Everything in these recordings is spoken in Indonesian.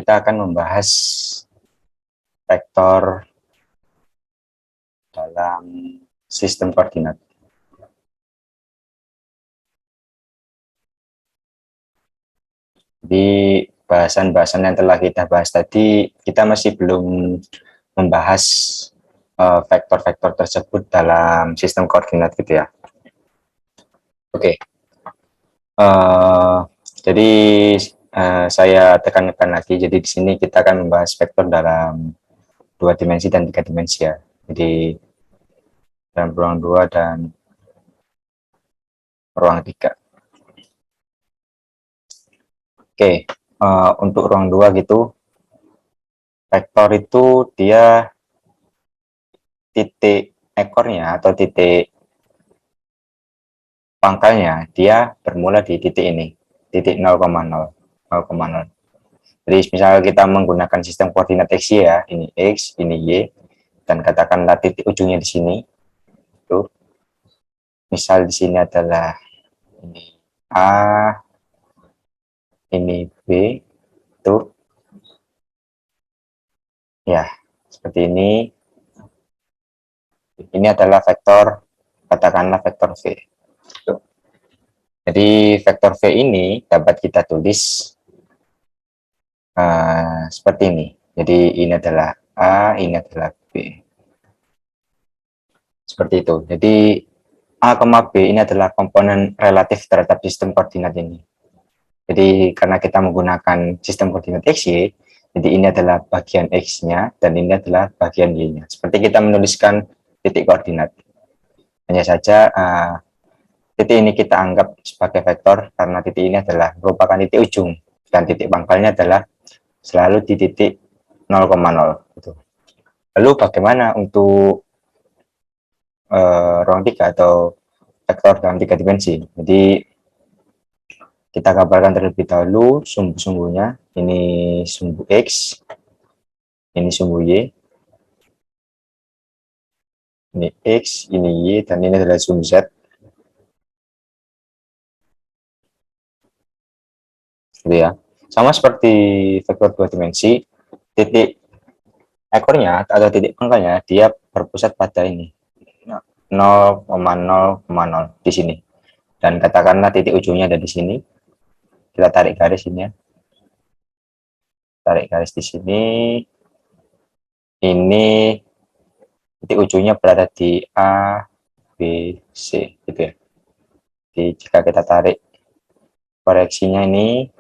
kita akan membahas vektor dalam sistem koordinat. Di bahasan-bahasan yang telah kita bahas tadi, kita masih belum membahas vektor-vektor tersebut dalam sistem koordinat gitu ya. Oke. Jadi saya tekankan lagi. Jadi di sini kita akan membahas vektor dalam 2 dimensi dan 3 dimensi ya. Jadi dalam ruang 2 dan ruang 3. Oke, untuk ruang 2 gitu, vektor itu dia titik ekornya atau titik pangkalnya dia bermula di titik ini, titik 0,0. Jadi misalnya kita menggunakan sistem koordinat x ya, ini x, ini y, dan katakanlah titik ujungnya di sini. Tuh. Misal di sini adalah ini A, ini B, tuh. Ya, seperti ini. Ini adalah vektor, katakanlah vektor V. Tuh. Jadi vektor V ini dapat kita tulis seperti ini. Jadi ini adalah A, ini adalah B. Seperti itu. Jadi A, B ini adalah komponen relatif terhadap sistem koordinat ini. Jadi karena kita menggunakan sistem koordinat XY, jadi ini adalah bagian X-nya dan ini adalah bagian Y-nya. Seperti kita menuliskan titik koordinat. Hanya saja titik ini kita anggap sebagai vektor karena titik ini adalah merupakan titik ujung dan titik pangkalnya adalah selalu di titik 0,0. Gitu. Lalu bagaimana untuk ruang 3 atau vektor dalam 3 dimensi? Jadi kita gambarkan terlebih dahulu sumbu-sumbunya. Ini sumbu X, ini sumbu Y, ini X, ini Y, dan ini adalah sumbu Z. Gitu ya. Sama seperti vektor 2 dimensi, titik ekornya atau titik pangkalnya dia berpusat pada ini 0,0,0 di sini. Dan katakanlah titik ujungnya ada di sini. Kita tarik garis ini ya. Tarik garis di sini. Ini titik ujungnya berada di A, B, C gitu ya. Jadi jika kita tarik koreksinya ini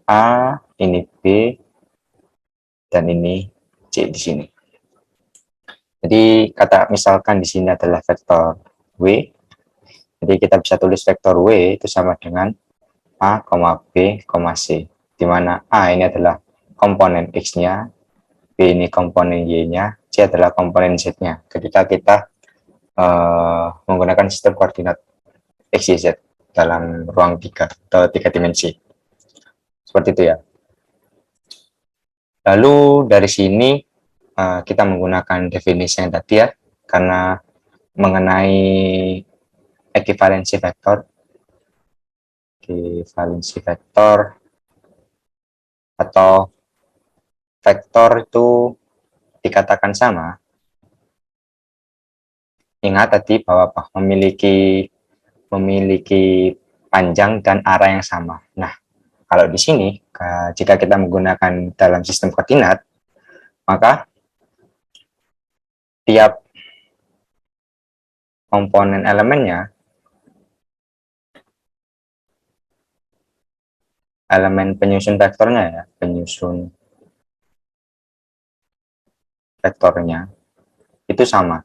A, ini B, dan ini C di sini. Jadi kata misalkan di sini adalah vektor W. Jadi kita bisa tulis vektor W itu sama dengan A, B, C. Di mana A ini adalah komponen X-nya, B ini komponen Y-nya, C adalah komponen Z-nya. Ketika kita menggunakan sistem koordinat X, Y, Z dalam ruang 3 atau 3 dimensi. Seperti itu ya. Lalu dari sini kita menggunakan definisi yang tadi ya, karena mengenai ekivalensi vektor. Ekivalensi vektor atau vektor itu dikatakan sama. Ingat tadi bahwa memiliki panjang dan arah yang sama. Nah, kalau di sini, jika kita menggunakan dalam sistem koordinat, maka tiap komponen elemennya, elemen penyusun vektornya ya, penyusun vektornya, itu sama.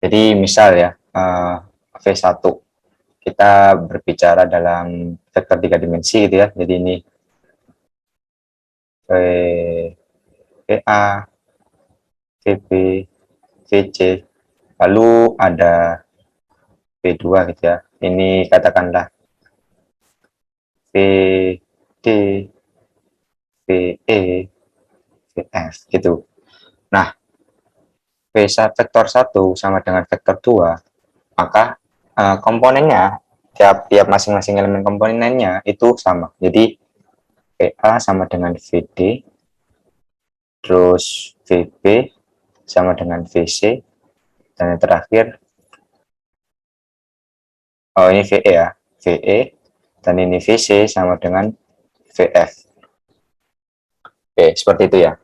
Jadi misal ya, V1, kita berbicara dalam vektor 3 dimensi gitu ya, jadi ini VA, VB, VC, lalu ada V2 gitu ya, ini katakanlah VD, VE, VF gitu. Nah, vektor 1 sama dengan vektor 2, maka komponennya, tiap masing-masing elemen komponennya itu sama. Jadi VA sama dengan VD, terus VB sama dengan VC, dan yang terakhir, oh ini VE ya, VE, dan ini VC sama dengan VF. Oke, seperti itu ya.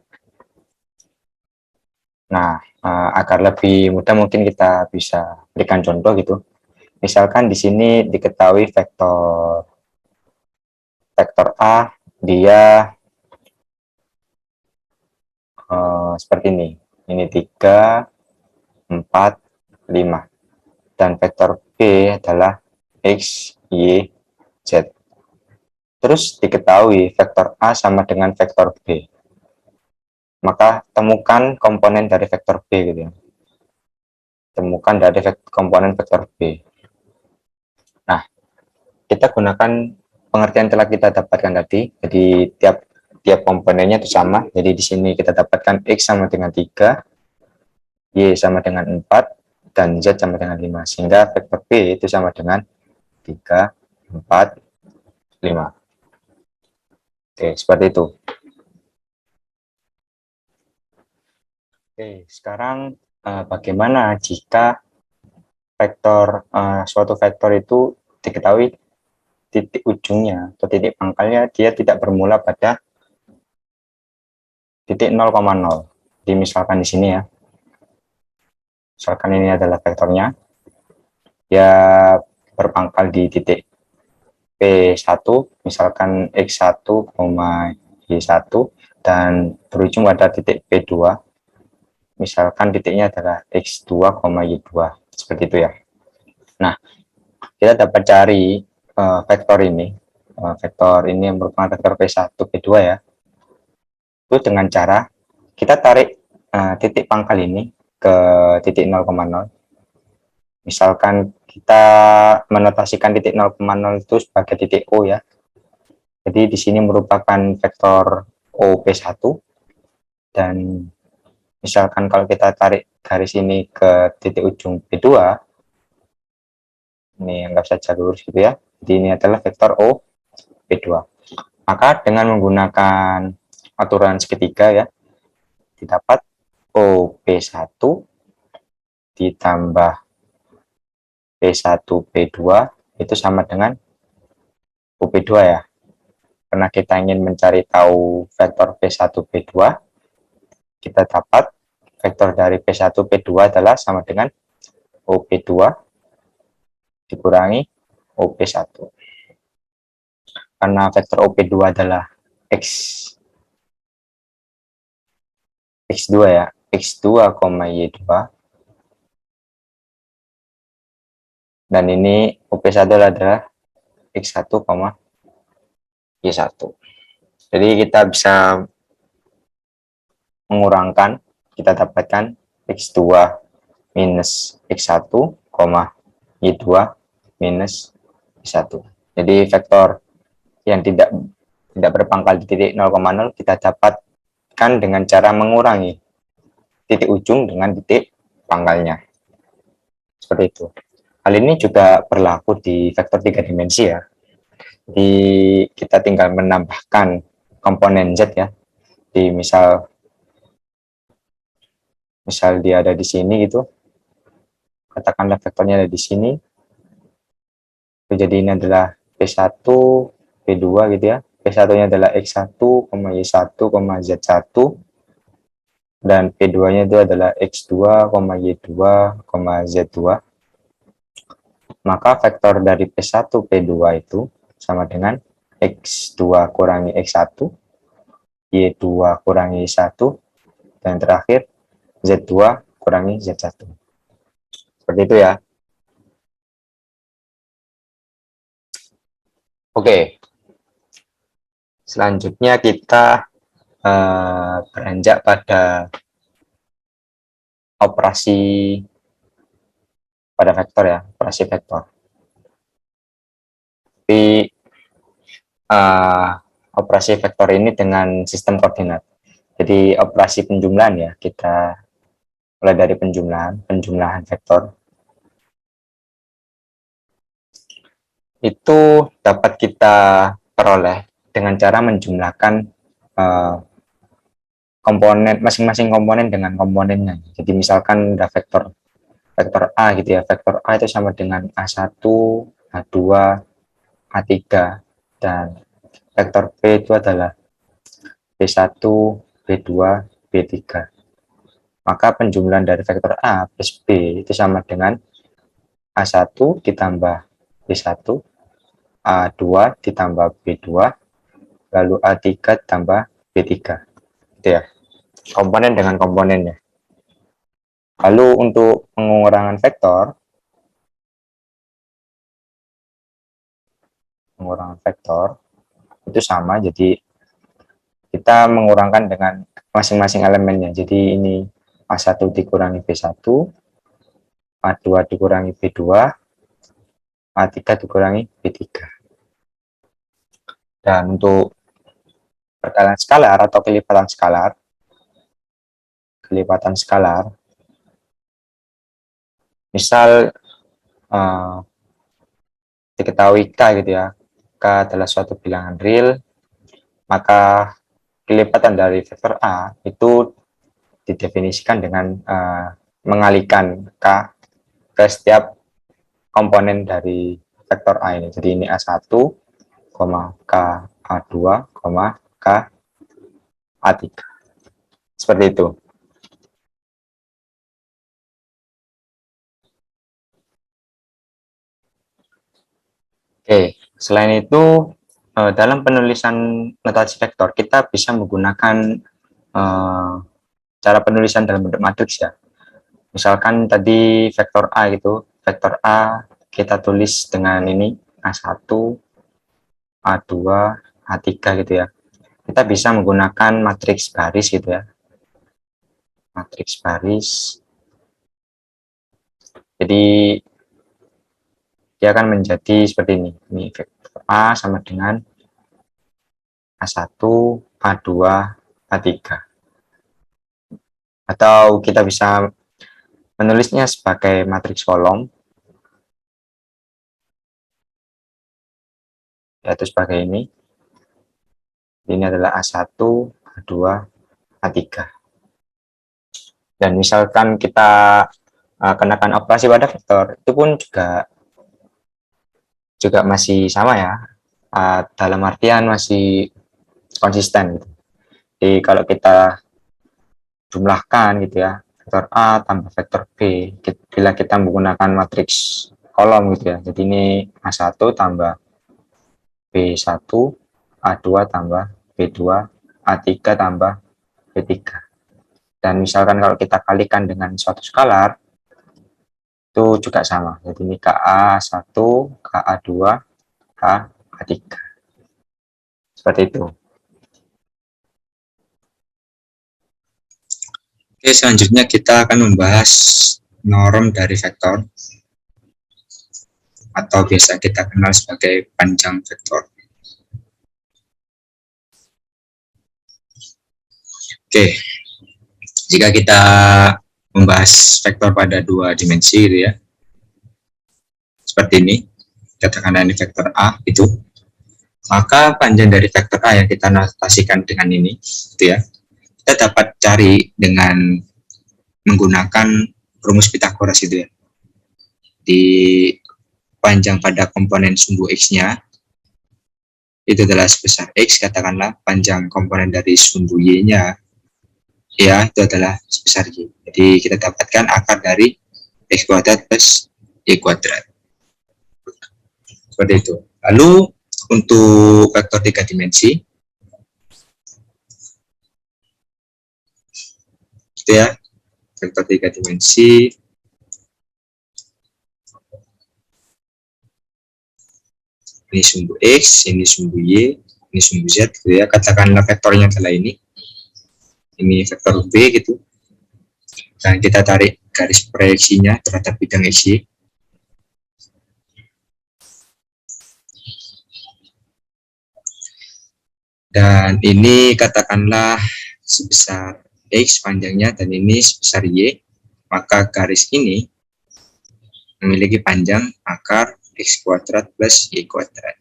Nah, agar lebih mudah mungkin kita bisa berikan contoh gitu. Misalkan di sini diketahui vektor A, dia seperti ini. Ini 3, 4, 5. Dan vektor B adalah X, Y, Z. Terus diketahui vektor A sama dengan vektor B. Maka temukan komponen dari vektor B gitu ya. Temukan dari komponen vektor B. Nah, kita gunakan pengertian telah kita dapatkan tadi. Jadi tiap komponennya itu sama. Jadi di sini kita dapatkan X sama dengan 3, Y sama dengan 4, dan Z sama dengan 5. Sehingga vektor B itu sama dengan 3, 4, 5. Oke, seperti itu. Oke, sekarang bagaimana jika suatu vektor itu diketahui titik ujungnya atau titik pangkalnya dia tidak bermula pada titik 0,0. Jadi misalkan di sini ya, misalkan ini adalah vektornya, ya berpangkal di titik P1, misalkan X1, Y1, dan berujung pada titik P2, misalkan titiknya adalah X2, Y2, seperti itu ya. Nah, kita dapat cari vektor ini yang merupakan vektor P1, P2 ya, itu dengan cara kita tarik titik pangkal ini ke titik 0,0. Misalkan kita menotasikan titik 0,0 itu sebagai titik O ya. Jadi di sini merupakan vektor OP1, dan misalkan kalau kita tarik garis ini ke titik ujung P2, ini anggap saja lurus gitu ya. Jadi ini adalah vektor OP2. Maka dengan menggunakan aturan segitiga ya, didapat OP1 ditambah P1 P2 itu sama dengan OP2 ya. Karena kita ingin mencari tahu vektor P1 P2, kita dapat vektor dari P1 P2 adalah sama dengan OP2 dikurangi OP1. Karena vektor OP2 adalah X2 ya, X2, Y2, dan ini OP1 adalah X1, Y1. Jadi kita bisa mengurangkan, kita dapatkan X2 minus X1, Y2 minus Y1. Jadi vektor yang tidak berpangkal di titik 0,0 kita dapatkan dengan cara mengurangi titik ujung dengan titik pangkalnya. Seperti itu. Hal ini juga berlaku di vektor 3 dimensi ya. Jadi kita tinggal menambahkan komponen Z ya. Di misal dia ada di sini gitu. Katakanlah vektornya ada di sini. Jadi ini adalah P1, P2 gitu ya. P1-nya adalah X1, Y1, Z1, dan P2-nya itu adalah X2, Y2, Z2. Maka vektor dari P1, P2 itu sama dengan X2 kurangi X1, Y2 kurangi Y1, dan terakhir Z2 kurangi Z1. Seperti itu ya. Oke. Selanjutnya kita beranjak pada operasi pada vektor ya, operasi vektor. Tapi operasi vektor ini dengan sistem koordinat. Jadi operasi penjumlahan ya, kita mulai dari penjumlahan vektor. Itu dapat kita peroleh dengan cara menjumlahkan komponen masing-masing komponen dengan komponennya. Jadi misalkan ada vektor A gitu ya. Vektor A itu sama dengan A1, A2, A3, dan vektor B itu adalah B1, B2, B3. Maka penjumlahan dari vektor A plus B itu sama dengan A1 ditambah B1, A2 ditambah B2, lalu A3 ditambah B3. Gitu ya. Komponen dengan komponennya. Lalu untuk pengurangan vektor itu sama, jadi kita mengurangkan dengan masing-masing elemennya. Jadi ini A1 dikurangi B1, A2 dikurangi B2, A3 dikurangi B3. Dan untuk perkalian skalar atau kelipatan skalar, misal diketahui K gitu ya, K adalah suatu bilangan real, maka kelipatan dari vektor A itu didefinisikan dengan mengalihkan K ke setiap komponen dari vektor A ini. Jadi ini A1, K A2, K A3. Seperti itu. Oke, selain itu dalam penulisan notasi vektor kita bisa menggunakan cara penulisan dalam bentuk matriks ya. Misalkan tadi vektor A gitu, vektor A kita tulis dengan ini A1, A2, A3 gitu ya. Kita bisa menggunakan matriks baris gitu ya. Matriks baris. Jadi dia akan menjadi seperti ini. Ini vektor A sama dengan A1, A2, A3. Atau kita bisa menulisnya sebagai matriks kolom, yaitu sebagai ini. Ini adalah A1, A2, A3. Dan misalkan kita kenakan operasi pada vektor, itu pun juga masih sama ya, dalam artian masih konsisten gitu. Jadi kalau kita jumlahkan gitu ya, vektor A tambah vektor B, bila kita menggunakan matriks kolom gitu ya, jadi ini A1 tambah B1, A2 tambah B2, A3 tambah B3. Dan misalkan kalau kita kalikan dengan suatu skalar, itu juga sama. Jadi ini KA1, KA2, KA3. Seperti itu. Oke, selanjutnya kita akan membahas norm dari vektor atau biasa kita kenal sebagai panjang vektor. Oke, jika kita membahas vektor pada dua dimensi gitu ya, seperti ini, katakanlah ini vektor A itu, maka panjang dari vektor A yang kita notasikan dengan ini, gitu ya, kita dapat cari dengan menggunakan rumus Pitagoras itu ya. Di panjang pada komponen sumbu X-nya itu adalah sebesar X, katakanlah panjang komponen dari sumbu Y-nya ya itu adalah sebesar Y. Jadi kita dapatkan akar dari X kuadrat plus Y kuadrat. Seperti itu. Lalu untuk vektor 3 dimensi gitu ya, vektor 3 dimensi ini sumbu X, ini sumbu Y, ini sumbu Z gitu ya, katakanlah vektornya adalah ini vektor B gitu, dan kita tarik garis proyeksinya terhadap bidang XY. Dan ini katakanlah sebesar X panjangnya dan ini sebesar Y, maka garis ini memiliki panjang akar X kuadrat plus Y kuadrat.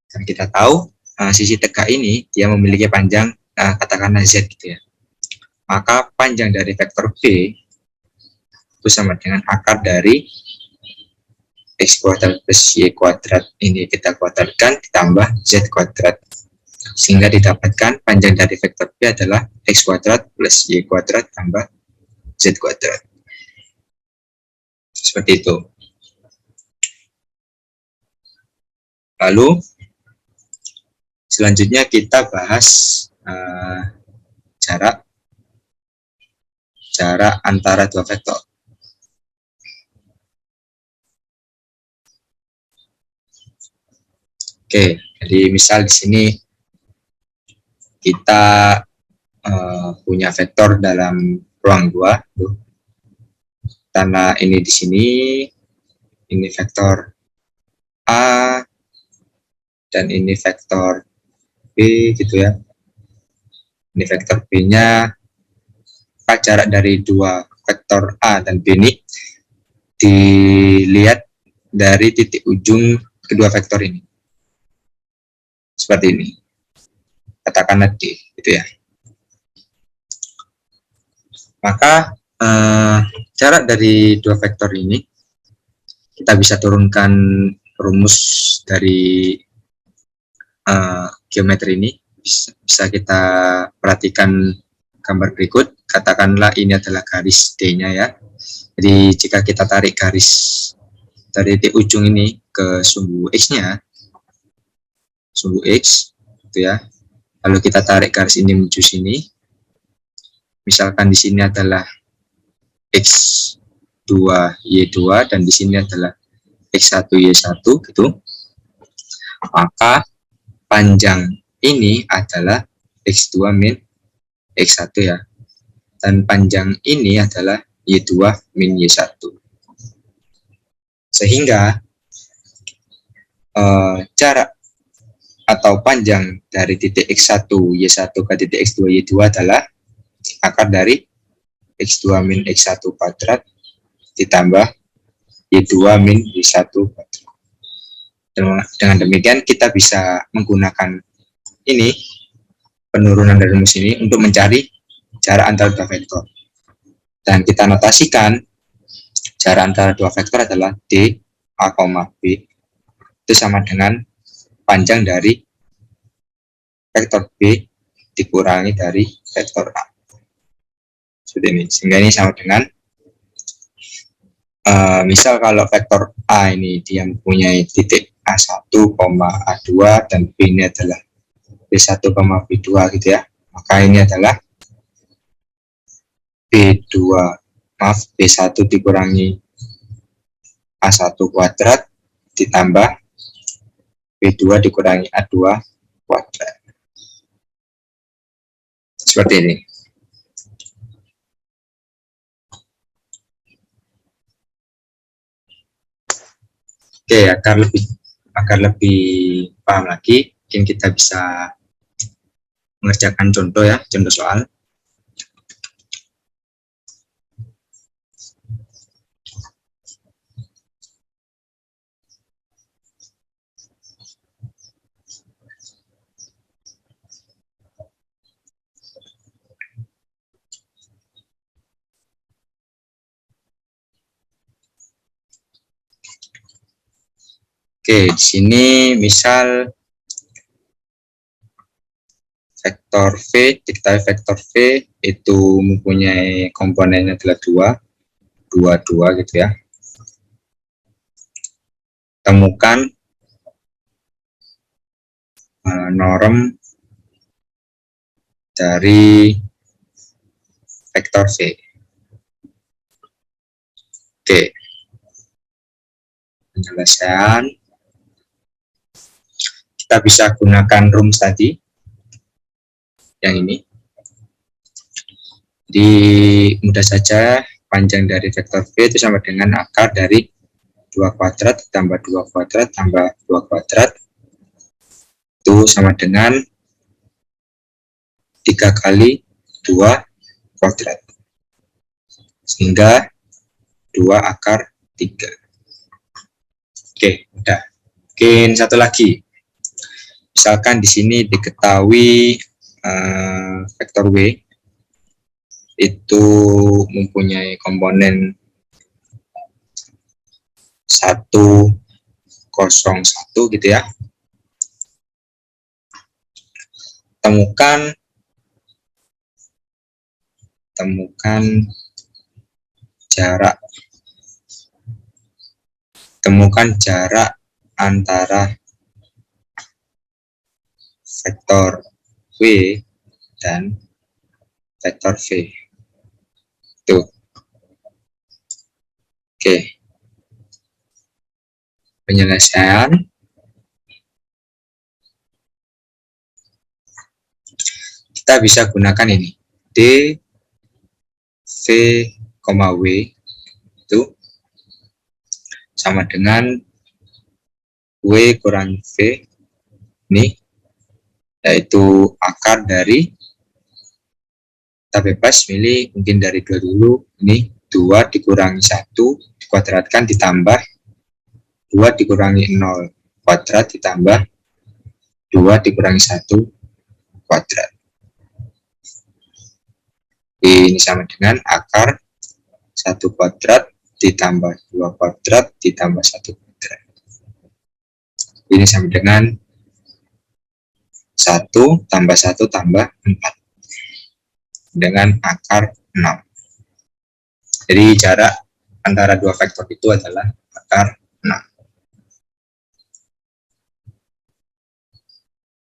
Dan kita tahu sisi tegak ini dia memiliki panjang katakanlah Z gitu ya. Maka panjang dari vektor B itu sama dengan akar dari X kuadrat plus Y kuadrat, ini kita kuadratkan ditambah Z kuadrat, sehingga didapatkan panjang dari vektor B adalah X kuadrat plus Y kuadrat tambah Z kuadrat. Seperti itu. Lalu selanjutnya kita bahas jarak antara dua vektor. Oke, jadi misal di sini kita punya vektor dalam ruang 2. Karena ini di sini, ini vektor A, dan ini vektor B gitu ya. Ini vektor B-nya, jarak dari dua vektor A dan B ini dilihat dari titik ujung kedua vektor ini. Seperti ini. Katakanlah D, gitu ya. Maka jarak dari dua vektor ini kita bisa turunkan rumus dari geometri ini. Bisa kita perhatikan gambar berikut. Katakanlah ini adalah garis D-nya ya. Jadi jika kita tarik garis dari titik ujung ini ke sumbu X-nya, sumbu X, gitu ya. Lalu kita tarik garis ini menuju sini. Misalkan di sini adalah X2, Y2, dan di sini adalah X1, Y1, gitu. Maka panjang ini adalah X2 min X1 ya. Dan panjang ini adalah Y2 min Y1. Sehingga jarak atau panjang dari titik X1, Y1 ke titik X2, Y2 adalah akar dari X2 min X1 kuadrat ditambah Y2 min Y1 kuadrat. Dengan demikian kita bisa menggunakan ini, penurunan dari rumus ini, untuk mencari jarak antara dua vektor. Dan kita notasikan jarak antara dua vektor adalah D, A, B. Itu sama dengan panjang dari vektor B dikurangi dari vektor A. Seperti ini. Sehingga ini sama dengan misal kalau vektor A ini dia mempunyai titik A1, A2, dan B ini adalah B1, B2 gitu ya. Maka ini adalah B1 dikurangi A1 kuadrat ditambah B2 dikurangi A2 kuadrat. Seperti ini. Oke, agar lebih paham lagi, mungkin kita bisa mengerjakan contoh ya, contoh soal. Oke, di sini misal vektor V, diketahui vektor V itu mempunyai komponennya adalah 2 gitu ya. Temukan norm dari vektor V. Oke. Penjelasan. Kita bisa gunakan rumus tadi, yang ini. Jadi mudah saja, panjang dari vektor V itu sama dengan akar dari 2 kuadrat tambah 2 kuadrat tambah 2 kuadrat. Itu sama dengan 3 kali 2 kuadrat. Sehingga 2 akar 3. Oke, udah. Mungkin satu lagi. Misalkan di sini diketahui vektor W itu mempunyai komponen 1, 0, 1 gitu ya. Temukan jarak antara vektor W dan vektor V. Tuh. Oke. Penyelesaian. Kita bisa gunakan ini. D, V, W itu sama dengan W kurang V ini, yaitu akar dari, kita bebas milih mungkin dari 2 dulu, ini 2 dikurangi 1 dikuadratkan ditambah 2 dikurangi 0 kuadrat ditambah 2 dikurangi 1 kuadrat. Ini sama dengan akar 1 kuadrat ditambah 2 kuadrat ditambah 1 kuadrat. Ini sama dengan 1 tambah 1 tambah 4 dengan akar 6. Jadi jarak antara dua vektor itu adalah akar